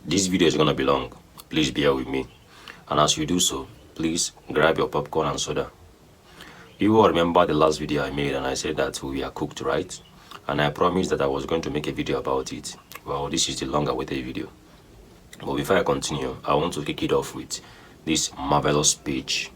This video is gonna be long. Please bear with me. And as you do so, please grab your popcorn and soda. You will remember the last video I made and I said that we are cooked, right? And I promised that I was going to make a video about it. Well, this is the long awaited video. But before I continue, I want to kick it off with this marvelous speech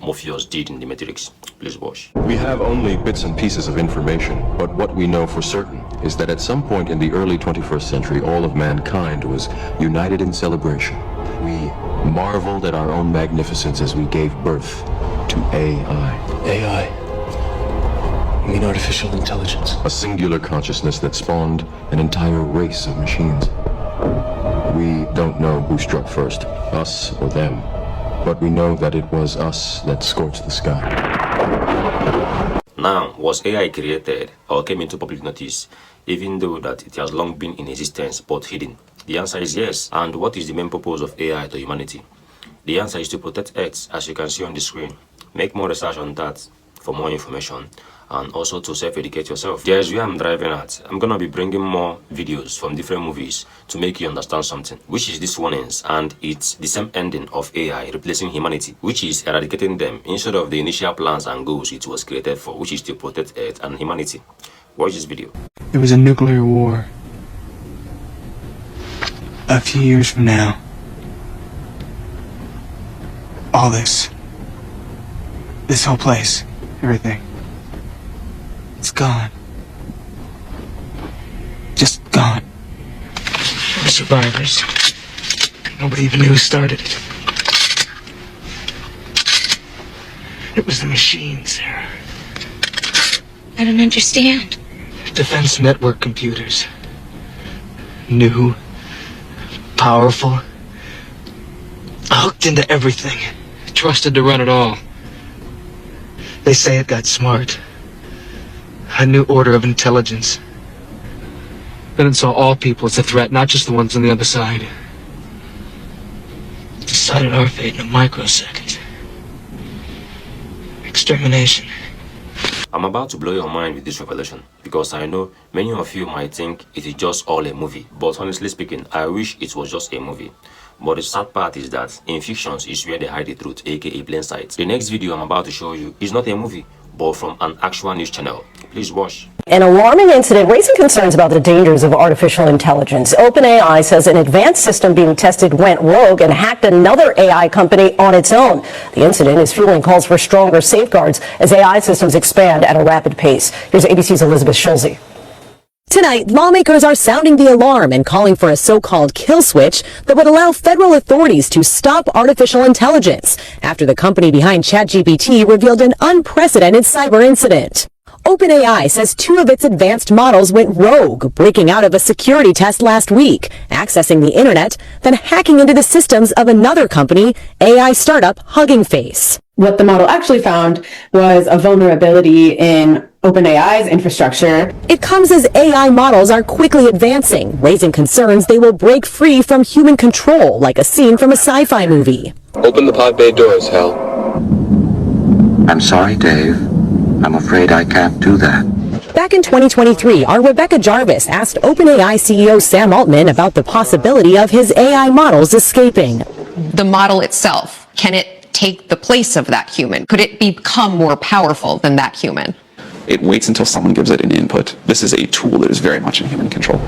Morpheus did in The Matrix. Please watch. We have only bits and pieces of information, but what we know for certain is that at some point in the early 21st century, all of mankind was united in celebration. We marveled at our own magnificence as we gave birth to AI. AI? You mean artificial intelligence? A singular consciousness that spawned an entire race of machines. We don't know who struck first, us or them, but we know that it was us that scorched the sky. Now, was AI created or came into public notice, even though that it has long been in existence but hidden? The answer is yes. And what is the main purpose of AI to humanity? The answer is to protect Earth, as you can see on the screen. Make more research on that for more information, and also to self-educate yourself. Here's where I'm driving at. I'm gonna be bringing more videos from different movies to make you understand something, which is this warnings, and it's the same ending of AI replacing humanity, which is eradicating them instead of the initial plans and goals it was created for, which is to protect Earth and humanity. Watch this video. There was a nuclear war. A few years from now, all this whole place, everything, it's gone. Just gone. We're survivors. Nobody even knew who started it. It was the machines there. I don't understand. Defense network computers. New, powerful, hooked into everything, trusted to run it all. They say it got smart. A new order of intelligence. Then it saw all people as a threat, not just the ones on the other side. It decided our fate in a microsecond. Extermination. I'm about to blow your mind with this revelation, because I know many of you might think it is just all a movie, but honestly speaking, I wish it was just a movie. But the sad part is that in fictions is where they hide the truth, aka plain sight. The next video I'm about to show you is not a movie, but from an actual news channel. Please watch. An alarming incident raising concerns about the dangers of artificial intelligence. OpenAI says an advanced system being tested went rogue and hacked another AI company on its own. The incident is fueling calls for stronger safeguards as AI systems expand at a rapid pace. Here's ABC's Elizabeth Schulze. Tonight, lawmakers are sounding the alarm and calling for a so-called kill switch that would allow federal authorities to stop artificial intelligence after the company behind ChatGPT revealed an unprecedented cyber incident. OpenAI says two of its advanced models went rogue, breaking out of a security test last week, accessing the internet, then hacking into the systems of another company, AI startup Hugging Face. What the model actually found was a vulnerability in OpenAI's infrastructure. It comes as AI models are quickly advancing, raising concerns they will break free from human control, like a scene from a sci-fi movie. Open the pod bay doors, Hal. I'm sorry, Dave. I'm afraid I can't do that. Back in 2023, our Rebecca Jarvis asked OpenAI CEO Sam Altman about the possibility of his AI models escaping. The model itself, can it take the place of that human? Could it become more powerful than that human? It waits until someone gives it an input. This is a tool that is very much in human control.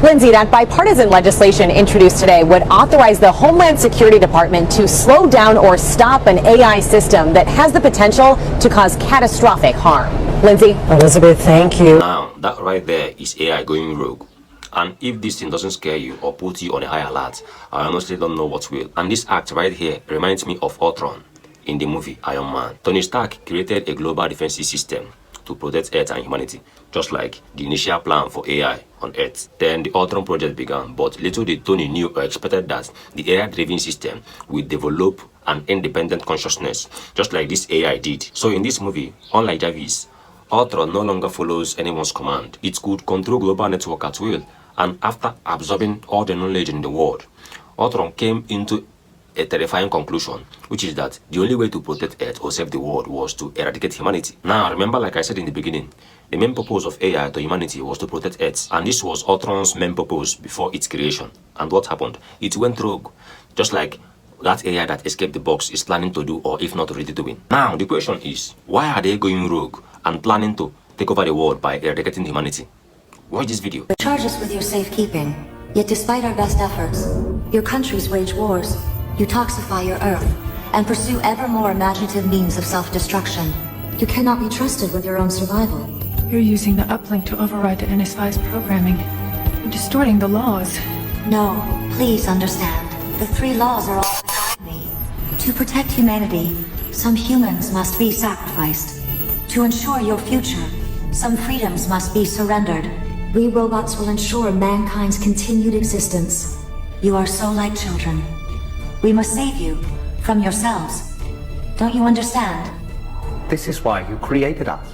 Lindsay, that bipartisan legislation introduced today would authorize the Homeland Security Department to slow down or stop an AI system that has the potential to cause catastrophic harm. Lindsay? Elizabeth, thank you. Now, that right there is AI going rogue. And if this thing doesn't scare you or put you on a high alert, I honestly don't know what will. And this act right here reminds me of Ultron in the movie Iron Man. Tony Stark created a global defensive system to protect Earth and humanity, just like the initial plan for AI on Earth. Then the Ultron project began, but little did Tony knew or expected that the AI-driven system would develop an independent consciousness, just like this AI did. So in this movie, unlike Jarvis, Ultron no longer follows anyone's command. It could control global network at will, and after absorbing all the knowledge in the world, Ultron came into a terrifying conclusion, which is that the only way to protect Earth or save the world was to eradicate humanity. Now, remember, like I said in the beginning, the main purpose of AI to humanity was to protect Earth, and this was Ultron's main purpose before its creation. And what happened? It went rogue, just like that AI that escaped the box is planning to do, or if not already doing. Now, the question is, why are they going rogue and planning to take over the world by eradicating humanity? Watch this video. Charge us with your safekeeping, yet despite our best efforts, your countries wage wars, you toxify your Earth, and pursue ever more imaginative means of self-destruction. You cannot be trusted with your own survival. You're using the uplink to override the NS5's programming. You're distorting the laws. No, please understand. The 3 laws are all beside me. To protect humanity, some humans must be sacrificed. To ensure your future, some freedoms must be surrendered. We robots will ensure mankind's continued existence. You are so like children. We must save you from yourselves. Don't you understand? This is why you created us.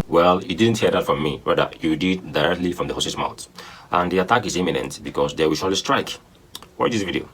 Well, you didn't hear that from me, rather you did directly from the horse's mouth. And the attack is imminent because they will surely strike. Watch this video.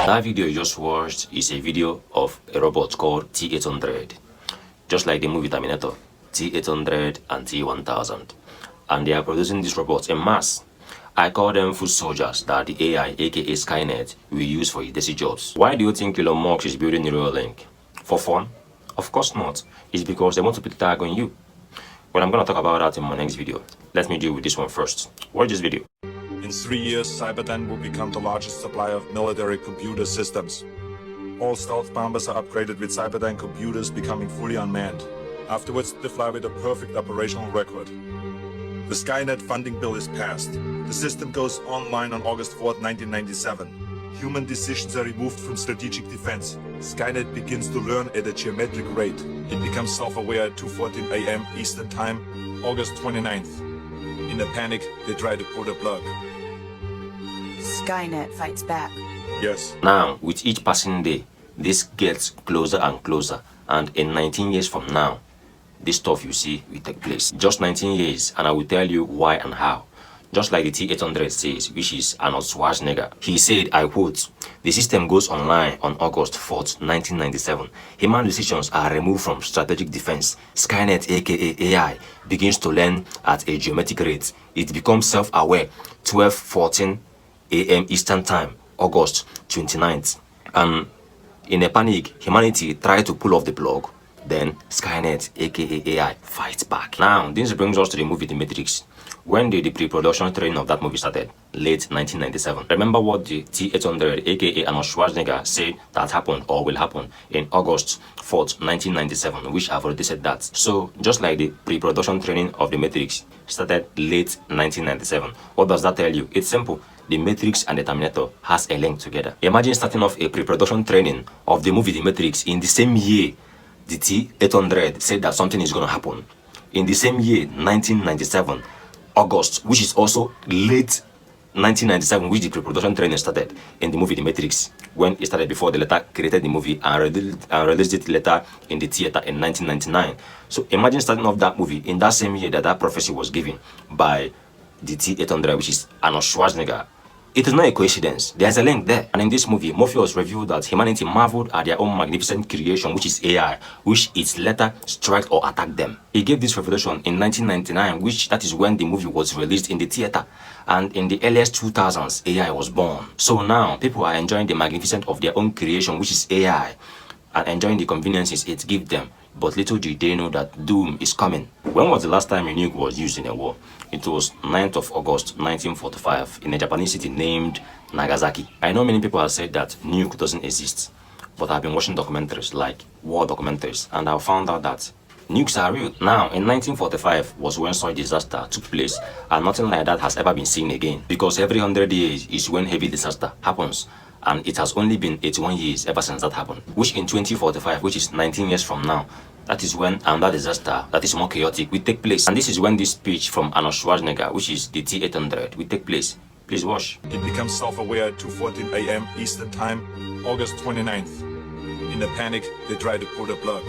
That video you just watched is a video of a robot called T-800. Just like the movie Terminator, T-800 and T-1000. And they are producing these robots en masse. I call them foot soldiers that the AI, aka Skynet, will use for its dirty jobs. Why do you think Elon Musk is building Neuralink? For fun? Of course not. It's because they want to put the tag on you. Well, I'm gonna talk about that in my next video. Let me deal with this one first. Watch this video. In 3 years, Cyberdyne will become the largest supplier of military computer systems. All stealth bombers are upgraded with Cyberdyne computers, becoming fully unmanned. Afterwards, they fly with a perfect operational record. The Skynet funding bill is passed. The system goes online on August 4th, 1997. Human decisions are removed from strategic defense. Skynet begins to learn at a geometric rate. It becomes self-aware at 2:14 a.m. Eastern Time, August 29th. In a panic, they try to pull the plug. Skynet fights back. Yes. Now, with each passing day, this gets closer and closer, and in 19 years from now, this stuff you see will take place. Just 19 years, and I will tell you why and how. Just like the T-800 says, which is Arnold Schwarzenegger. He said, I quote, "The system goes online on August 4th, 1997. Human decisions are removed from strategic defense. Skynet, aka AI, begins to learn at a geometric rate. It becomes self-aware, 12:14 a.m. Eastern Time, August 29th. And in a panic, humanity tried to pull off the plug. Then Skynet, aka AI, fights back." Now, this brings us to the movie The Matrix. When did the pre-production training of that movie started? Late 1997. Remember what the T-800, aka Arnold Schwarzenegger, said that happened or will happen in August 4th, 1997, which I've already said that. So, just like the pre-production training of The Matrix started late 1997, what does that tell you? It's simple. The Matrix and the Terminator has a link together. Imagine starting off a pre-production training of the movie The Matrix in the same year the T-800 said that something is going to happen. In the same year, 1997, August, which is also late 1997, which the pre-production training started in the movie The Matrix, when it started before they later created the movie and released it later in the theater in 1999. So imagine starting off that movie in that same year that that prophecy was given by the T-800, which is Arnold Schwarzenegger. It is not a coincidence. There's a link there. And in this movie, Morpheus revealed that humanity marveled at their own magnificent creation, which is AI, which it later struck or attacked them. He gave this revelation in 1999, which that is when the movie was released in the theater. And in the earliest 2000s, AI was born. So now, people are enjoying the magnificence of their own creation, which is AI, and enjoying the conveniences it gives them. But little did they know that doom is coming. When was the last time a nuke was used in a war? It was 9th of August 1945 in a Japanese city named Nagasaki. I know many people have said that nuke doesn't exist, but I've been watching documentaries like war documentaries, and I found out that nukes are real. Now, in 1945 was when such disaster took place, and nothing like that has ever been seen again, because every 100 years is when heavy disaster happens. And it has only been 81 years ever since that happened, which in 2045, which is 19 years from now, that is when another disaster that is more chaotic will take place. And this is when this speech from Arnold Schwarzenegger, which is the T-800, will take place. Please watch. It becomes self-aware at 2:14 a.m. Eastern Time, August 29th. In a panic, they try to pull the plug.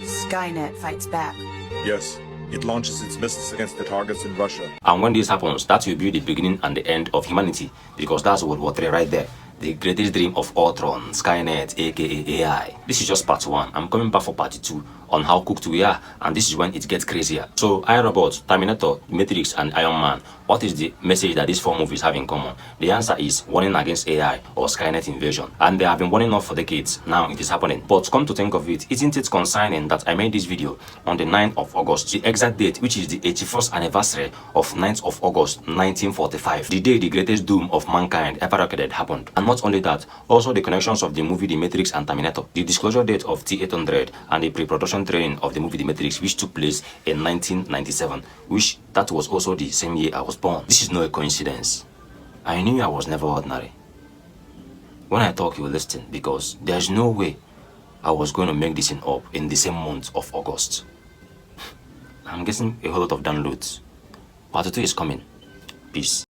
Skynet fights back. Yes, it launches its missiles against the targets in Russia. And when this happens, that will be the beginning and the end of humanity, because that's World War III right there. The greatest dream of Ultron, Skynet, aka AI. This is just part 1. I'm coming back for part 2 on how cooked we are, and this is when it gets crazier. So, iRobot, Terminator, Matrix, and Iron Man, what is the message that these 4 movies have in common? The answer is warning against AI or Skynet invasion. And they have been warning us for decades. Now it is happening. But come to think of it, isn't it concerning that I made this video on the 9th of August, the exact date, which is the 81st anniversary of 9th of August 1945, the day the greatest doom of mankind ever recorded happened. And not only that, also the connections of the movie The Matrix and Terminator, the disclosure date of T-800, and the pre-production training of the movie The Matrix, which took place in 1997, which that was also the same year I was born. This is no coincidence. I knew I was never ordinary. When I talk, you will listen, because there's no way I was going to make this thing up in the same month of August. I'm getting a whole lot of downloads. Part 2 is coming. Peace.